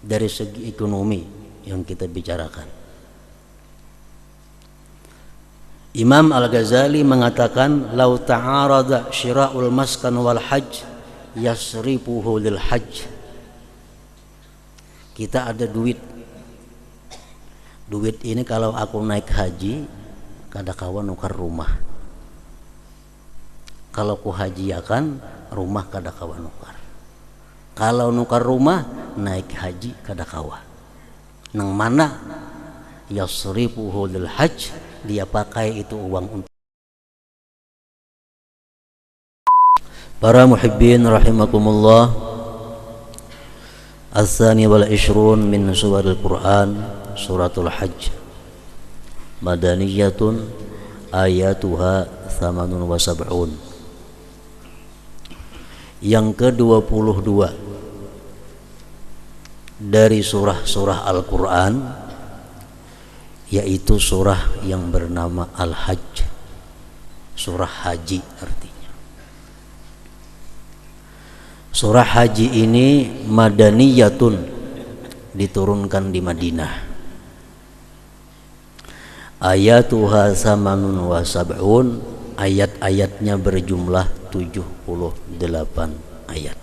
dari segi ekonomi yang kita bicarakan. Imam Al-Ghazali mengatakan, "Lau ta'arada syira'ul maskan wal hajj yasrifuhu lil hajj." Kita ada duit. Duit ini kalau aku naik haji, kada kawan nukar rumah. Kalau ku hajiakan, rumah kada kawan nukar. Kalau nukar rumah, naik haji kada kawan. Nang mana yasrifuhu lil hajj, dia pakai itu uang untuk. Para muhibbin rahimakumullah, As-Tsani wal Ishrun min Suwaril Quran, Suratul Hajj, Madaniyatun, ayatuha 78. Yang ke-22 dari surah-surah Al-Quran, yaitu surah yang bernama Al-Hajj, surah haji artinya. Surah haji ini madaniyatun, diturunkan di Madinah. Ayatuha 78, ayat-ayatnya berjumlah 78 ayat.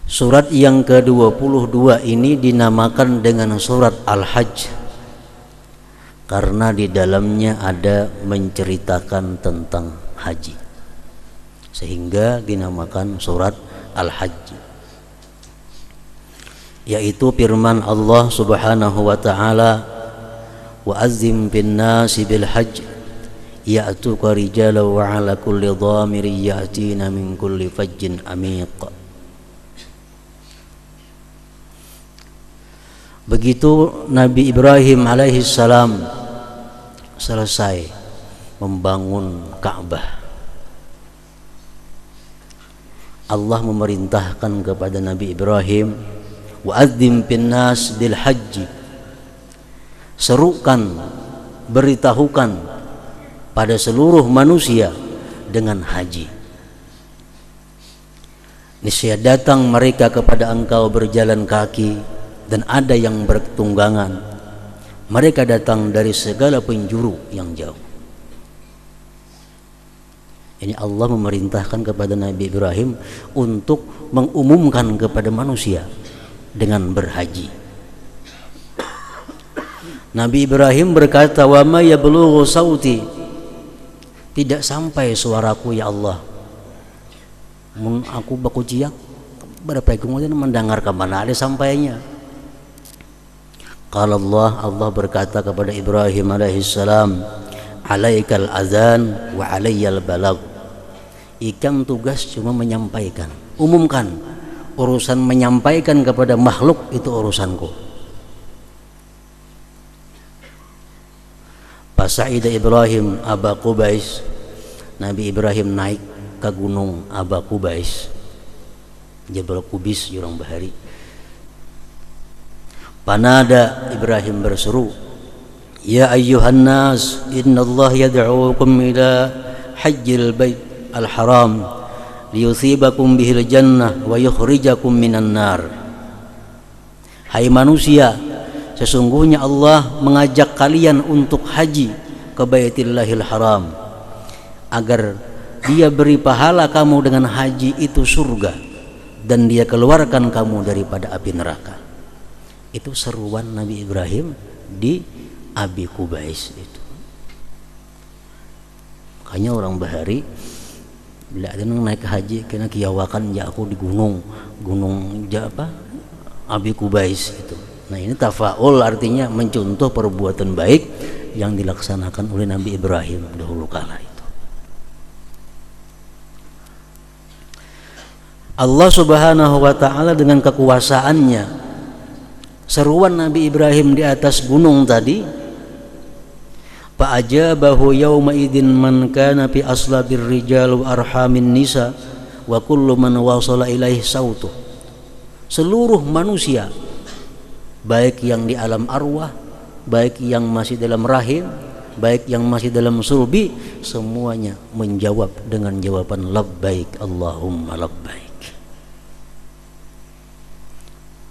Surat yang ke-22 ini dinamakan dengan surat Al-Hajj karena di dalamnya ada menceritakan tentang haji, sehingga dinamakan surat Al-Hajj, yaitu firman Allah Subhanahu wa ta'ala, "Wa azzim bin nasi bil hajj ya'tuka rijalan wa 'ala kulli dhamirin ya'tina min kulli fajjin amiq." Begitu Nabi Ibrahim alaihissalam selesai membangun Ka'bah, Allah memerintahkan kepada Nabi Ibrahim, "Wa adzim bin nas bil hajj." Serukan, beritahukan pada seluruh manusia dengan haji. Niscaya datang mereka kepada engkau berjalan kaki, dan ada yang bertunggangan. Mereka datang dari segala penjuru yang jauh. Ini Allah memerintahkan kepada Nabi Ibrahim untuk mengumumkan kepada manusia dengan berhaji. Nabi Ibrahim berkata, "Wa ma yablughu sauti." Tidak sampai suaraku ya Allah. Mun aku baku ciak, berapa kemudian mendengar ke mana ada sampainya. Qala Allah berkata kepada Ibrahim alaihissalam, "Alaikal azan wa alayyal balag." Ikam tugas cuma menyampaikan, umumkan. Urusan menyampaikan kepada makhluk itu urusanku. Fasa'ida Ibrahim Aba Qubais. Nabi Ibrahim naik ke gunung Aba Qubais, Jabal Qubis jurang bahari. Panada Ibrahim berseru, "Ya ayyuhan nas, innallaha yad'uukum ila hajjil bait al-haram liyusibakum bihil jannah wa yukhrijakum minan nar." Hai manusia, sesungguhnya Allah mengajak kalian untuk haji ke Baitillahil Haram agar Dia beri pahala kamu dengan haji itu surga, dan Dia keluarkan kamu daripada api neraka. Itu seruan Nabi Ibrahim di Abi Qubais itu. Makanya orang bahari bila ada naik haji kena kiawakan ya aku di gunung Abi Qubais itu. Nah ini tafaul, artinya mencontoh perbuatan baik yang dilaksanakan oleh Nabi Ibrahim dahulu kala itu. Allah Subhanahu wa ta'ala dengan kekuasaannya, seruan Nabi Ibrahim di atas gunung tadi, fa'ajabahu yawma idin man kana fi aslabir rijal wa arhamin nisa wa kullu man wasala ilaihi sautu. Seluruh manusia, baik yang di alam arwah, baik yang masih dalam rahim, baik yang masih dalam sulbi, semuanya menjawab dengan jawaban labbaik Allahumma labbaik.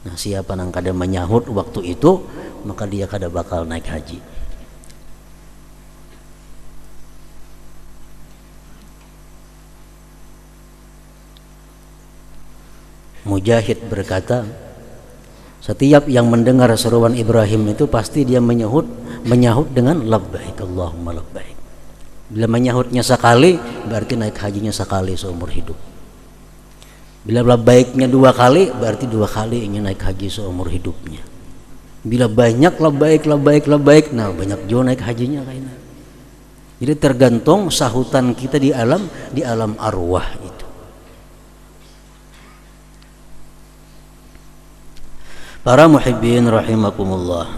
Nah, siapa nang kada menyahut waktu itu, maka dia kada bakal naik haji. Mujahid berkata, setiap yang mendengar seruan Ibrahim itu pasti dia menyahut dengan labbaik Allahumma labbaik. Bila menyahutnya sekali, berarti naik hajinya sekali seumur hidup. Bila labbaiknya 2 kali, berarti 2 kali ingin naik haji seumur hidupnya. Bila banyak labbaik, nah banyak juga naik hajinya kayaknya. Jadi tergantung sahutan kita di alam arwah itu. Para muhibbin rahimakumullah.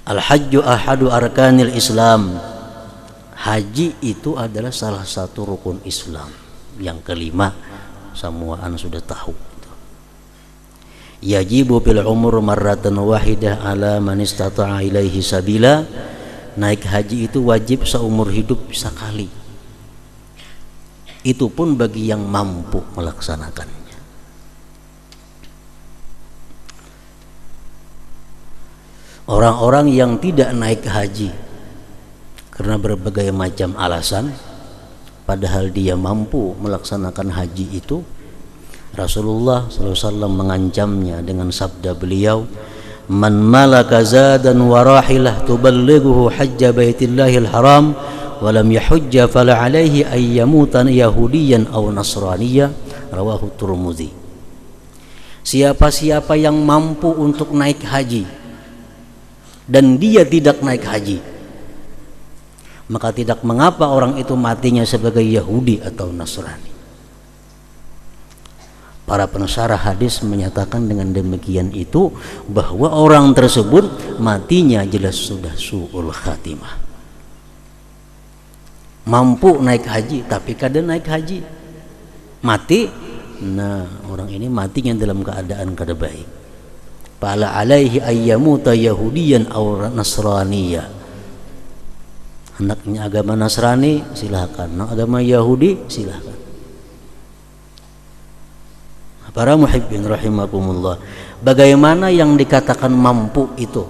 Al-hajju ahadu arkanil Islam. Haji itu adalah salah satu rukun Islam. Yang kelima, semuaan sudah tahu. Yajibu fil umur marratan wahidah ala man istata'a ilaihi sabila. Naik haji itu wajib seumur hidup sekali. Itu pun bagi yang mampu melaksanakannya. Orang-orang yang tidak naik haji karena berbagai macam alasan, padahal dia mampu melaksanakan haji itu, Rasulullah SAW mengancamnya dengan sabda beliau, "Man malaka zadan wa rahilah tuballighuhu hajja baitillahil haram wa lam yahujja fala alaihi ay yamutan yahudiyan aw nasraniyya." Rawahu Tirmidzi. Siapa-siapa yang mampu untuk naik haji dan dia tidak naik haji, maka tidak mengapa orang itu matinya sebagai Yahudi atau Nasrani. Para pensyarah hadis menyatakan dengan demikian itu bahwa orang tersebut matinya jelas sudah su'ul khatimah. Mampu naik haji tapi kada naik haji, mati. Nah, orang ini matinya dalam keadaan kada baik. Fala alaihi ayyamuta yahudiyan aw nasraniyya. Anaknya agama Nasrani silakan, agama Yahudi silakan. Para muhibbin rahimakumullah, bagaimana yang dikatakan mampu itu?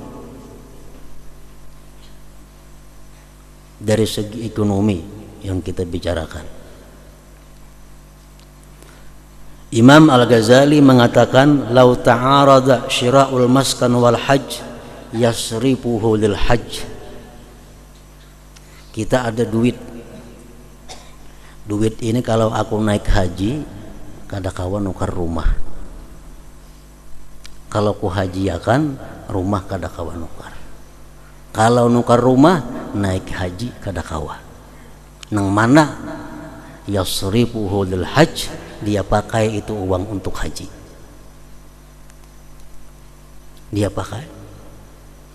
Dari segi ekonomi yang kita bicarakan. Imam Al-Ghazali mengatakan, "Lau ta'arada syira'ul maskan wal hajj yasrifuhu lil hajj." Kita ada duit. Duit ini kalau aku naik haji, kada kawan nukar rumah. Kalau ku hajiakan, rumah kada kawan nukar. Kalau nukar rumah, naik haji kada kawan. Nang mana yasrifuhu lil hajj, dia pakai itu uang untuk haji. Dia pakai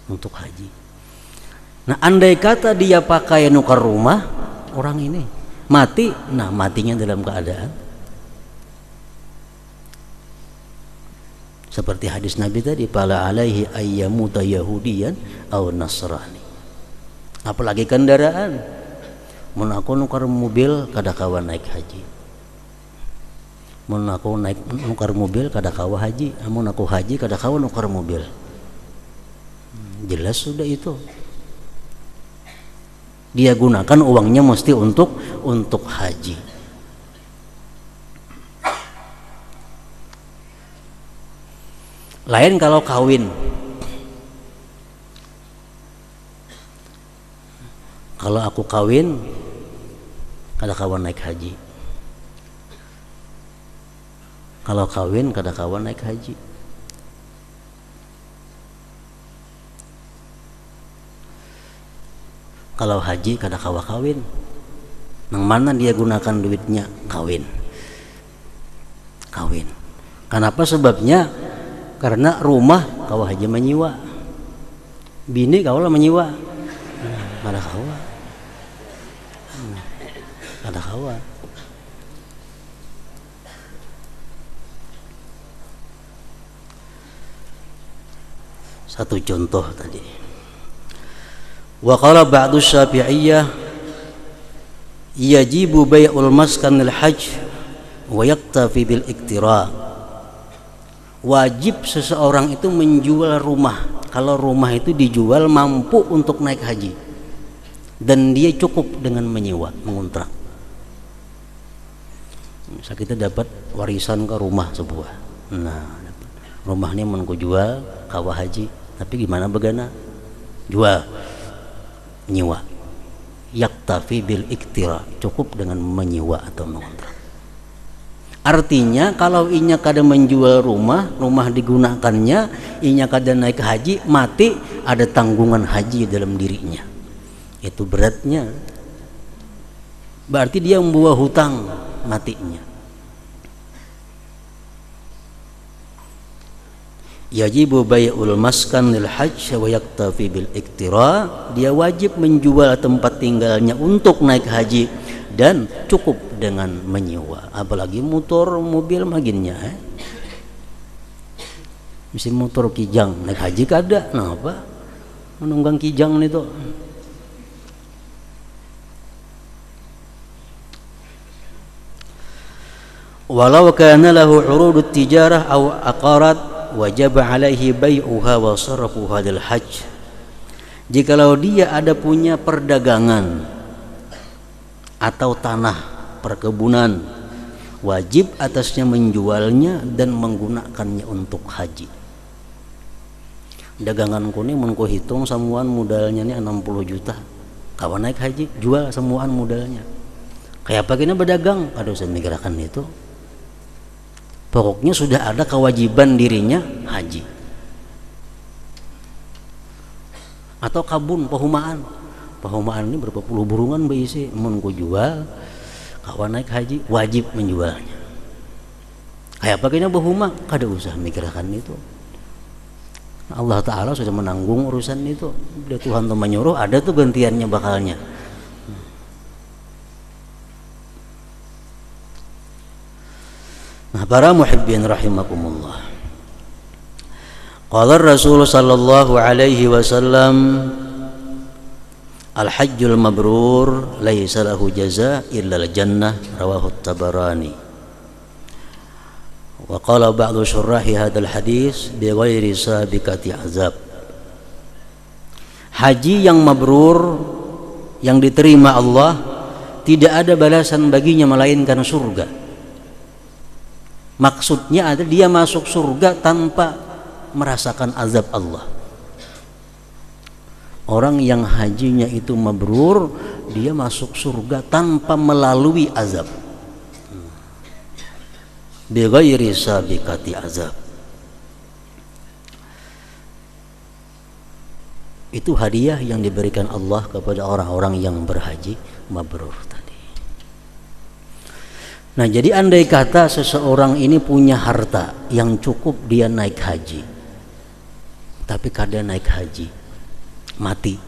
untuk haji. Nah, andai kata dia pakai nukar rumah, orang ini mati, nah matinya dalam keadaan seperti hadis Nabi tadi, "Fala alaihi ayyamuta yahudiyan aw nasrani." Apalagi kendaraan. Mun aku nukar mobil kada kawan naik haji. Mun aku naik nukar mobil kada kawa haji, amun aku haji kada kawa nukar mobil. Jelas sudah itu. Dia gunakan uangnya mesti untuk haji. Lain kalau kawin. Kalau aku kawin kada kawan naik haji. Kalau kawin kada kawan naik haji. Kalau haji kada kawa kawin. Nang mana dia gunakan duitnya? Kawin. Kenapa sebabnya? Karena rumah kawa haji menyiwa. Bini kawa lah menyiwa. Kada kawa. Kada kawa. Satu contoh tadi. Wa qala ba'du Syafi'iyyah yajibu bai'ul maskan lil hajj wa yaktafi bil iktira wajib seseorang itu menjual rumah. Kalau rumah itu dijual mampu untuk naik haji, dan dia cukup dengan menyewa, mengontrak. Misal kita dapat warisan ke rumah sebuah, nah rumah ini mau jual kawah haji, tapi gimana begana? Jual, nyewa. Yaktafi bil iktira, cukup dengan menyewa atau mengontrak. Artinya kalau inya kada menjual rumah digunakannya, inya kada naik haji, mati ada tanggungan haji dalam dirinya. Itu beratnya. Berarti dia membawa hutang matinya. Yajibu bai'ul maskan lil hajj wa yaktafi bil iktira, dia wajib menjual tempat tinggalnya untuk naik haji dan cukup dengan menyewa. Apalagi motor mobil maginnya mesti motor kijang, naik haji kada, nah apa menunggang kijang itu. Walau kana lahu urudut tijarah aw aqarat wajib alaihi bai'uha wa sarfuha lil hajj. Jikalau dia ada punya perdagangan atau tanah perkebunan, wajib atasnya menjualnya dan menggunakannya untuk haji. Dagangan kuni mun ko hitung samuan modalnya ni 60 juta. Kawan naik haji, jual samuan modalnya. Kayak apa kena berdagang? Aduh, saya mikirkan itu. Pokoknya sudah ada kewajiban dirinya haji. Atau kabun pahumaan. Pahumaan ini berapa puluh burungan berisi, mun ku jual, kawan naik haji wajib menjualnya. Kayak apa kena bahuma? Kada usah mikirkan itu. Allah Ta'ala sudah menanggung urusan itu. Dia Tuhan tuh menyuruh, ada tuh gantiannya bakalnya. Nah, para muhibbin rahimakumullah. Qala Rasul sallallahu alaihi wasallam, al-hajjul mabrur laisa lahu jazaa illa al-jannah, rawahu at-Tabarani. Wa qala ba'du syurrahi hadzal hadis bi ghairi sabiqati azab. Haji yang mabrur, yang diterima Allah, tidak ada balasan baginya melainkan surga. Maksudnya ada dia masuk surga tanpa merasakan azab Allah. Orang yang hajinya itu mabrur, dia masuk surga tanpa melalui azab. Bi ghairi sabiqati azab. Itu hadiah yang diberikan Allah kepada orang-orang yang berhaji mabrur tadi. Nah, jadi andai kata seseorang ini punya harta yang cukup dia naik haji, tapi kada naik haji, mati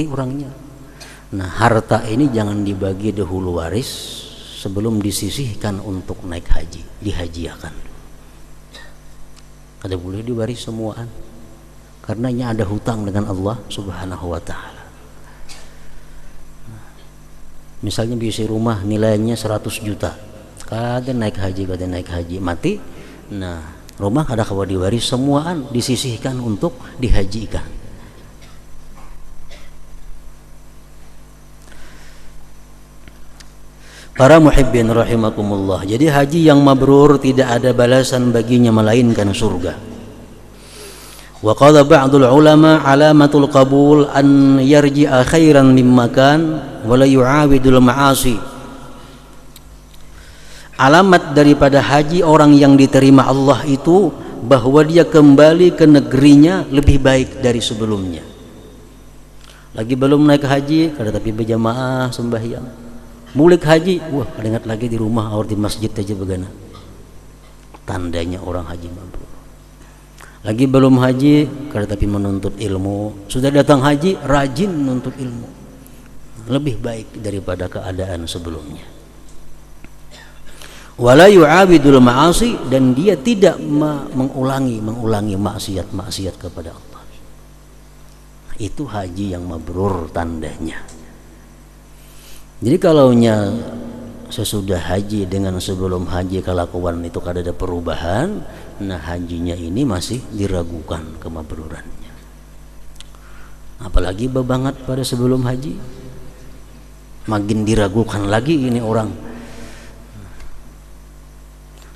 orangnya. Nah, harta ini jangan dibagi dahulu waris sebelum disisihkan untuk naik haji, dihajiakan. Kada boleh diwaris semuaan, karenanya ada hutang dengan Allah Subhanahu wa Ta'ala. Misalnya bisi rumah nilainya 100 juta, kada naik haji, mati. Nah, rumah kada kawa diwaris semuaan, disisihkan untuk dihajikan. Para muhibbin rahimakumullah. Jadi haji yang mabrur tidak ada balasan baginya melainkan surga. Wa qala ba'dul ulama alamatul qabul an yarji'a khairan mimma kan wa la yu'awidul ma'asi. Alamat daripada haji orang yang diterima Allah itu bahwa dia kembali ke negerinya lebih baik dari sebelumnya. Lagi belum naik haji, kada tapi berjamaah sembahyang. Mulik haji, wah ingat lagi di rumah atau di masjid aja begana. Tandanya orang haji mabrur. Lagi belum haji, kada tapi menuntut ilmu. Sudah datang haji, rajin menuntut ilmu. Lebih baik daripada keadaan sebelumnya. Wala yu'abidul ma'asi, dan dia tidak mengulangi maksiat kepada Allah. Itu haji yang mabrur tandanya. Jadi kalaunya sesudah haji dengan sebelum haji kelakuan itu kada ada perubahan, nah hajinya ini masih diragukan kemabrurannya. Apalagi babangat pada sebelum haji, makin diragukan lagi ini orang.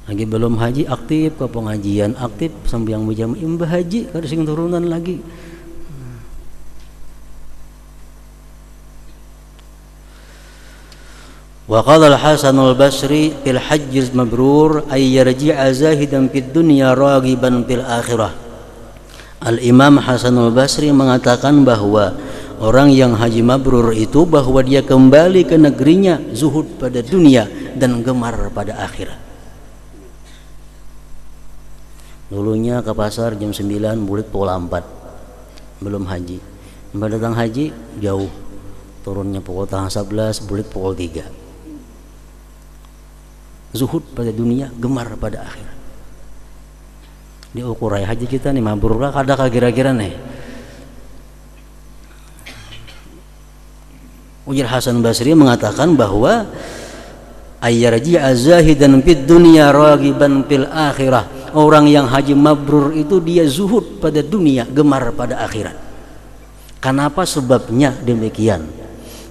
Lagi belum haji aktif ke pengajian, aktif sampai yang jam imbah haji kada sing turunan lagi. Wa qala al-Hasan al-Basri fil hajj mabrur ay yarji'a zahidan fid dunya raghiban fil akhirah. Al-Imam Hasan al-Basri mengatakan bahwa orang yang haji mabrur itu bahwa dia kembali ke negerinya zuhud pada dunia dan gemar pada akhirat. Dulunya ke pasar jam 9 bulik pukul 4 belum haji. Mbak datang haji jauh, turunnya pukul 11 bulik pukul 3. Zuhud pada dunia, gemar pada akhirat. Di ukuran haji kita nih mabrur kada kira-kira nih. Ujar Hasan Basri mengatakan bahwa ayyarji'a zahidan fid dunya raghiban fil akhirah. Orang yang haji mabrur itu dia zuhud pada dunia, gemar pada akhirat. Kenapa sebabnya demikian?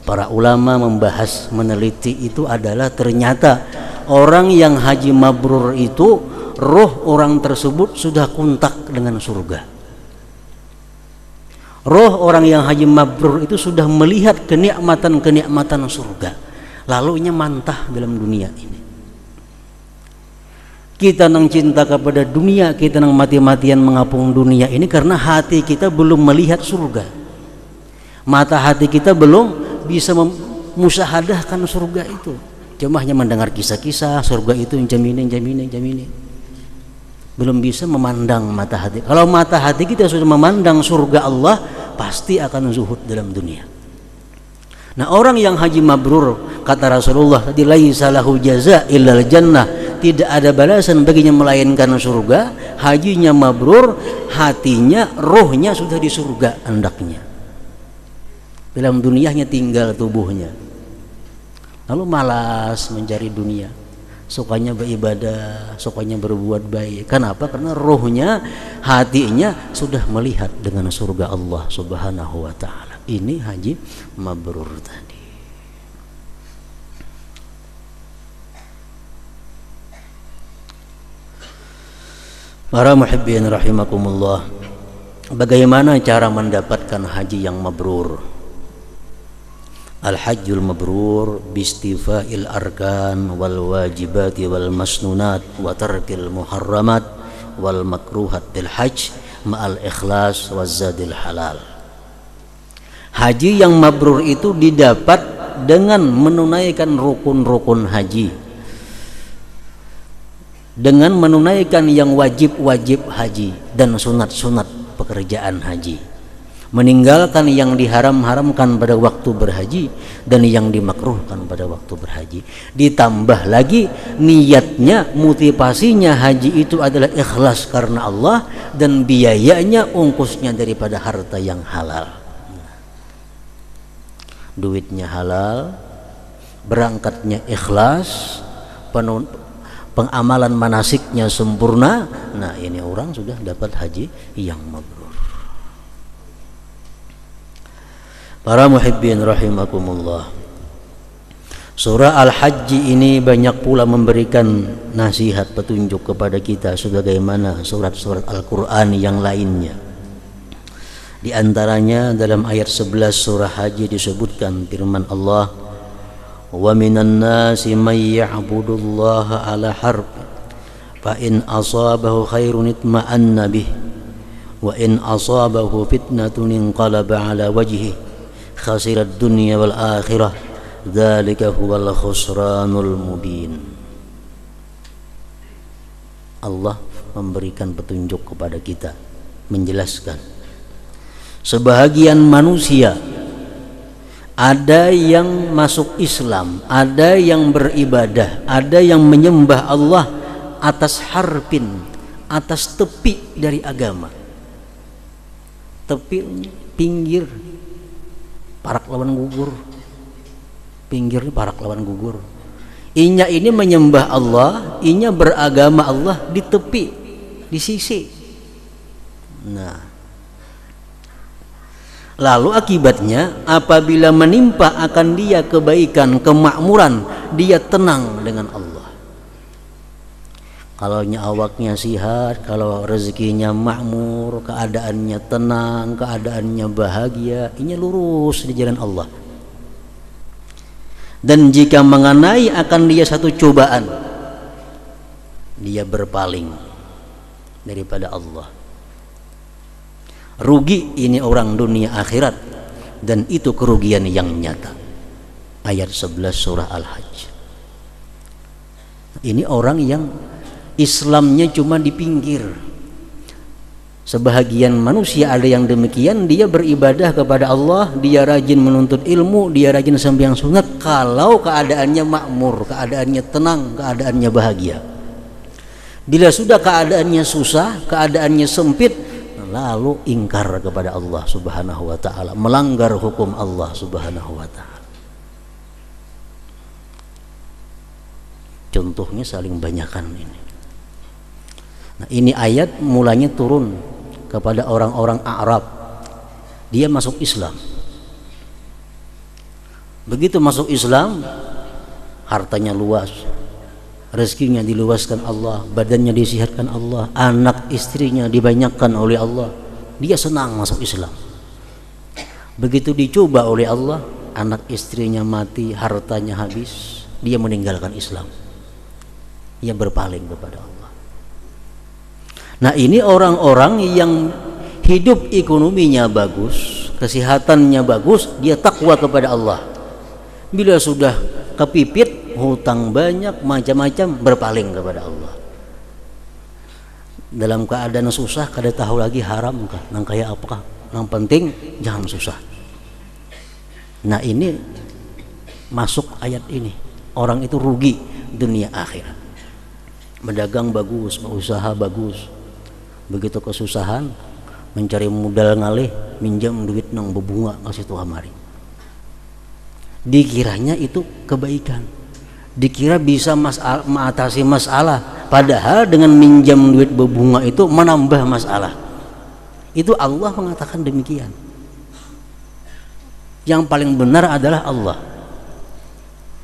Para ulama membahas, meneliti itu adalah ternyata orang yang haji mabrur itu roh orang tersebut sudah kontak dengan surga. Roh orang yang haji mabrur itu sudah melihat kenikmatan-kenikmatan surga, lalu nya mantah dalam dunia ini. Kita nang cinta kepada dunia, kita nang mati-matian mengapung dunia ini karena hati kita belum melihat surga. Mata hati kita belum bisa memusahadahkan surga itu. Cuma hanya mendengar kisah-kisah surga itu jaminin. Belum bisa memandang mata hati. Kalau mata hati kita sudah memandang surga Allah, pasti akan zuhud dalam dunia. Nah, orang yang haji mabrur, kata Rasulullah tadi, laisa lahu jaza illal jannah, tidak ada balasan baginya melainkan surga. Hajinya mabrur, hatinya, rohnya sudah di surga hendaknya. Dalam dunianya tinggal tubuhnya. Lalu malas mencari dunia, sukanya beribadah, sukanya berbuat baik. Kenapa? Karena rohnya, hatinya sudah melihat dengan surga Allah Subhanahu wa ta'ala. Ini haji mabrur tadi. Para muhibbin rahimakumullah, bagaimana cara mendapatkan haji yang mabrur? Al-hajjul mabrur bistifa'il arkan wal wajibati wal masnunat wa tarkil muharramat wal makruhat bil hajj ma'al ikhlas waz zadil halal. Haji yang mabrur itu didapat dengan menunaikan rukun-rukun haji, dengan menunaikan yang wajib-wajib haji dan sunat-sunat pekerjaan haji, meninggalkan yang diharam-haramkan pada waktu berhaji dan yang dimakruhkan pada waktu berhaji. Ditambah lagi niatnya, motivasinya haji itu adalah ikhlas karena Allah dan biayanya, ongkosnya daripada harta yang halal. Duitnya halal, berangkatnya ikhlas, pengamalan manasiknya sempurna. Nah, ini orang sudah dapat haji yang mabrur. Para muhibbin rahimakumullah, surah Al-Hajj ini banyak pula memberikan nasihat, petunjuk kepada kita sebagaimana surat-surat Al-Quran yang lainnya. Di antaranya dalam ayat 11 surah Haji disebutkan firman Allah, wa minan nasi may ya'budullaha ala harf fa in asabahu khairun itma'anna bih wa in asabahu fitnatun inqalaba ala wajhihi khasirat dunya wal akhirah dzalika huwal khusranul mubin. Allah memberikan petunjuk kepada kita, menjelaskan sebahagian manusia ada yang masuk Islam, ada yang beribadah, ada yang menyembah Allah atas harpin, atas tepi dari agama. Tepi pinggir parak lawan gugur, pinggir parak lawan gugur. Inya ini menyembah Allah, inya beragama Allah di tepi, di sisi. Nah, lalu akibatnya apabila menimpa akan dia kebaikan, kemakmuran, dia tenang dengan Allah. Kalau awaknya sihat, kalau rezekinya makmur, keadaannya tenang, keadaannya bahagia, ini lurus di jalan Allah. Dan jika mengenai akan dia satu cobaan, dia berpaling daripada Allah. Rugi ini orang dunia akhirat, dan itu kerugian yang nyata. Ayat 11 surah Al-Hajj. Ini orang yang Islamnya cuma di pinggir. Sebahagian manusia ada yang demikian, dia beribadah kepada Allah, dia rajin menuntut ilmu, dia rajin sembahyang sunat kalau keadaannya makmur, keadaannya tenang, keadaannya bahagia. Bila sudah keadaannya susah, keadaannya sempit, lalu ingkar kepada Allah Subhanahu wa taala, melanggar hukum Allah Subhanahu wa taala. Contohnya saling banyakan ini. Nah, ini ayat mulanya turun kepada orang-orang Arab. Dia masuk Islam. Begitu masuk Islam, hartanya luas, rezekinya diluaskan Allah, badannya disihatkan Allah, anak istrinya dibanyakan oleh Allah. Dia senang masuk Islam. Begitu dicoba oleh Allah, anak istrinya mati, hartanya habis, dia meninggalkan Islam. Dia berpaling kepada Allah. Nah, ini orang-orang yang hidup ekonominya bagus, kesehatannya bagus, dia takwa kepada Allah. Bila sudah kepipit, hutang banyak, macam-macam, berpaling kepada Allah. Dalam keadaan susah, kada tahu lagi haram kah, nang kaya apakah, nang penting jangan susah. Nah, ini masuk ayat ini. Orang itu rugi dunia akhirat. Berdagang bagus, berusaha bagus, begitu kesusahan mencari modal ngalih, minjam duit nang berbunga kasih Tuhan mari. Dikiranya itu kebaikan, dikira bisa mengatasi masalah, padahal dengan minjam duit berbunga itu menambah masalah. Itu Allah mengatakan demikian. Yang paling benar adalah Allah.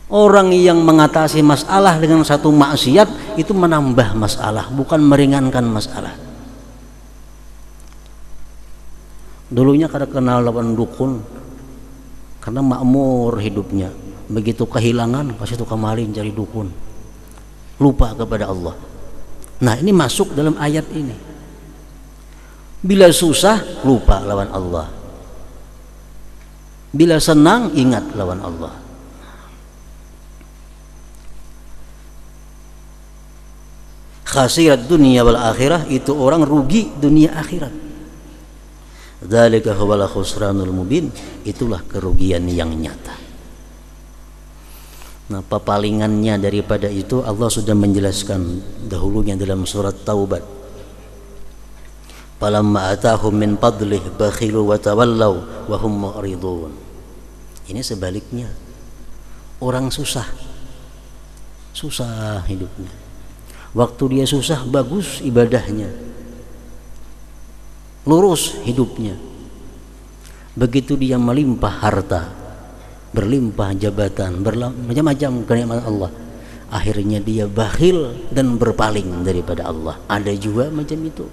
Orang yang mengatasi masalah dengan satu maksiat itu menambah masalah, bukan meringankan masalah. Dulunya kada kenal lawan dukun karena makmur hidupnya. Begitu kehilangan kasih tukang maling cari dukun, lupa kepada Allah. Nah, ini masuk dalam ayat ini. Bila susah lupa lawan Allah, bila senang ingat lawan Allah. Khasirat dunia wal akhirah, itu orang rugi dunia akhirat. Dzalika huwal khusranul mubin, itulah kerugian yang nyata. Nah, pepalingannya daripada itu Allah sudah menjelaskan dahulunya dalam surat Taubat. Falamma atahum min fadlih bakhilu wa tawallaw wa hum mu'ridun. Ini sebaliknya. Orang susah hidupnya. Waktu dia susah bagus ibadahnya, lurus hidupnya. Begitu dia melimpah harta, berlimpah jabatan, macam-macam kenikmatan Allah, akhirnya dia bakhil dan berpaling daripada Allah. Ada juga macam itu.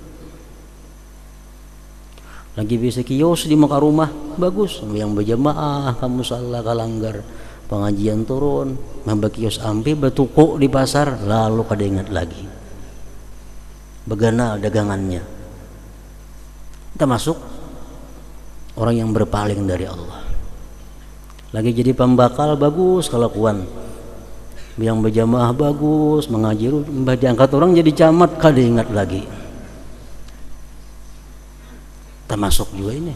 Lagi bisa kios di muka rumah bagus, yang berjamaah kamu salah kalanggar, pengajian turun, membagi kios ampe betuko di pasar, lalu kada ingat lagi begana dagangannya. Kita masuk orang yang berpaling dari Allah. Lagi jadi pembakal bagus kelakuan, yang berjamaah bagus, mengaji diangkat orang jadi camat, kada ingat lagi. Kita masuk juga ini.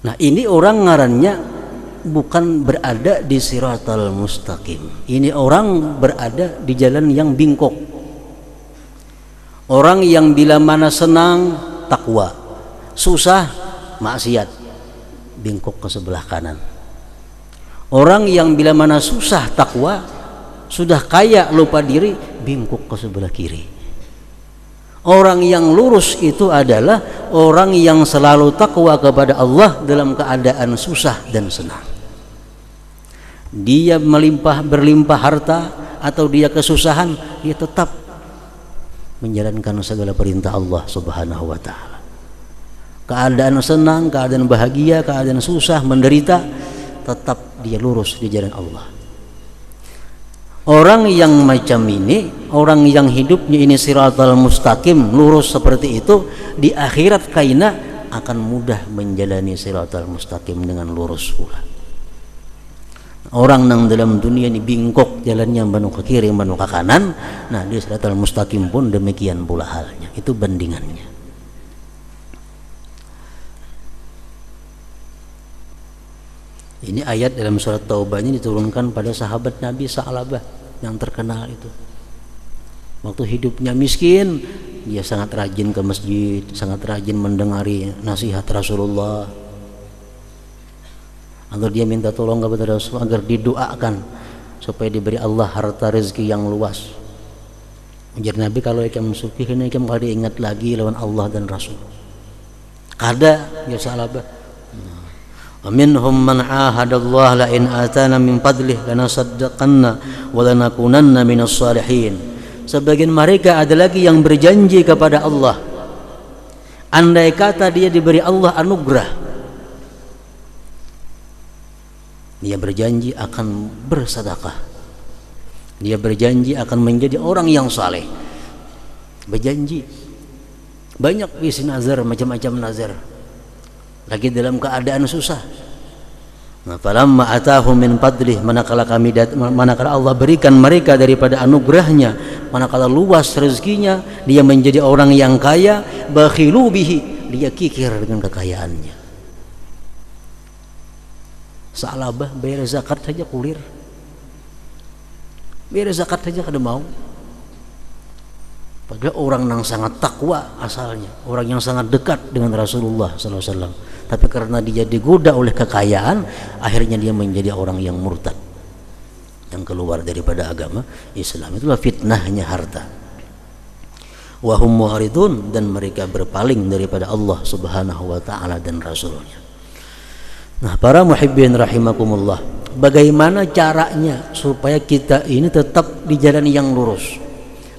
Nah, ini orang ngarannya bukan berada di siratal mustaqim. Ini orang berada di jalan yang bingkok. Orang yang bila mana senang takwa, susah maksiat, bingkok ke sebelah kanan. Orang yang bila mana susah takwa, sudah kaya lupa diri, bingkuk ke sebelah kiri. Orang yang lurus itu adalah orang yang selalu takwa kepada Allah dalam keadaan susah dan senang. Dia berlimpah harta atau dia kesusahan, dia tetap menjalankan segala perintah Allah Subhanahu wa taala. Keadaan senang, keadaan bahagia, keadaan susah, menderita, tetap dia lurus di jalan Allah. Orang yang macam ini, orang yang hidupnya ini siratal mustaqim, lurus seperti itu, di akhirat kaina akan mudah menjalani siratal mustaqim dengan lurus pula. Orang yang dalam dunia ini bingkok jalannya manu ke kiri, manu ke kanan, nah di siratal mustaqim pun demikian pula halnya. Itu bandingannya. Ini ayat dalam surat Taubah ini diturunkan pada sahabat Nabi Sa'labah yang terkenal itu. Waktu hidupnya miskin, dia sangat rajin ke masjid, sangat rajin mendengari nasihat Rasulullah. Agar dia minta tolong kepada Rasul agar didoakan supaya diberi Allah harta rezeki yang luas. Ujar Nabi, kalau ikam sufi kena ikam kalau diingat lagi lawan Allah dan Rasul. Kada ya Sa'labah. ومنهم من عاهد الله لئن آتانا من فضله لنصدقن ولنكونن من الصالحين. Sebagian mereka ada lagi yang berjanji kepada Allah, andai kata dia diberi Allah anugerah, dia berjanji akan bersedekah, dia berjanji akan menjadi orang yang saleh. Berjanji banyak isi nazar, macam-macam nazar, lagi dalam keadaan susah. Nah, falamma atahum min fadlih, manakala Allah berikan mereka daripada anugerahnya, manakala luas rezekinya, dia menjadi orang yang kaya, bakhilu bihi, dia kikir dengan kekayaannya. Sa'labah bayar zakat saja kulir, bayar zakat saja kada mau. Padahal orang yang sangat takwa asalnya, orang yang sangat dekat dengan Rasulullah SAW. Tapi karena dia digoda oleh kekayaan, akhirnya dia menjadi orang yang murtad, yang keluar daripada agama Islam. Itulah fitnahnya harta. Wahum mu'ridun, dan mereka berpaling daripada Allah Subhanahu wa ta'ala dan Rasulnya. Nah, para muhibbin rahimakumullah, bagaimana caranya supaya kita ini tetap di jalan yang lurus?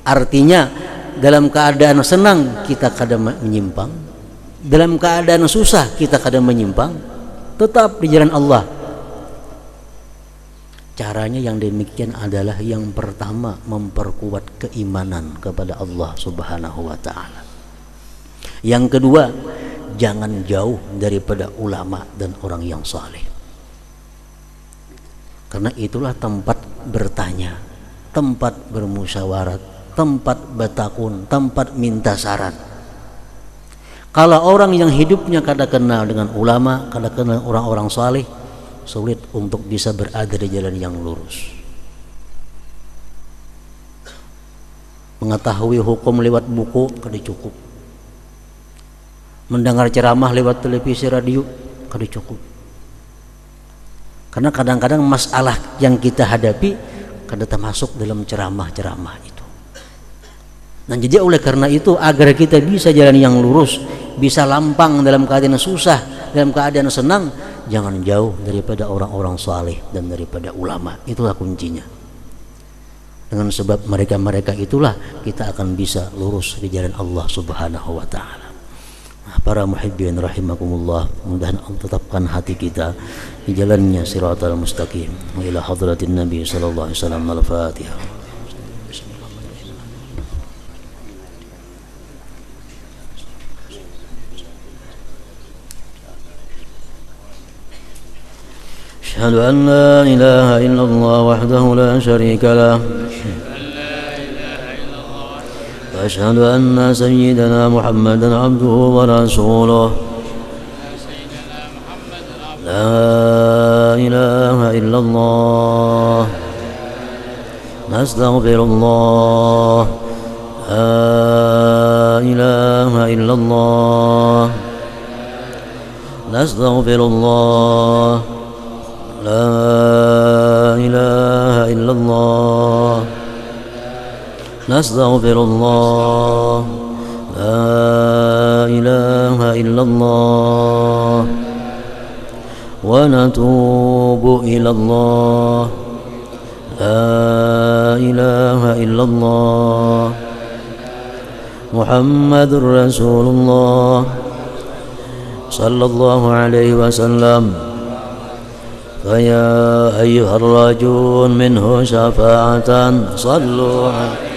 Artinya dalam keadaan senang kita kadang menyimpang, dalam keadaan susah kita kadang menyimpang, tetap di jalan Allah. Caranya yang demikian adalah yang pertama, memperkuat keimanan kepada Allah Subhanahu wa ta'ala. Yang kedua, jangan jauh daripada ulama dan orang yang saleh, karena itulah tempat bertanya, tempat bermusyawarat, tempat batakun, tempat minta saran. Kalau orang yang hidupnya kada kenal dengan ulama, kada kenal orang-orang saleh, sulit untuk bisa berada di jalan yang lurus. Mengetahui hukum lewat buku kada cukup. Mendengar ceramah lewat televisi, radio kada cukup. Karena kadang-kadang masalah yang kita hadapi kada termasuk dalam ceramah-ceramah itu. Dan jadi oleh karena itu, agar kita bisa jalan yang lurus, bisa lampang dalam keadaan susah, dalam keadaan senang, jangan jauh daripada orang-orang saleh dan daripada ulama. Itulah kuncinya. Dengan sebab mereka-mereka itulah kita akan bisa lurus di jalan Allah Subhanahu wa ta'ala. Nah, para muhibbin rahimakumullah, mudah-mudahan Allah tetapkan hati kita di jalannya siratal mustaqim. Wa ila hadratin Nabi sallallahu alaihi wasallam. Al-Fatihah. أشهد أن لا إله إلا الله وحده لا شريك له وأشهد أن سيدنا محمدا عبده ورسوله لا إله إلا الله نستغفر الله لا إله إلا الله نستغفر الله لا إله إلا الله نستغفر الله لا إله إلا الله ونتوب إلى الله لا إله إلا الله محمد رسول الله صلى الله عليه وسلم فيا أيها الراجون منه شفاعة صلوا عليه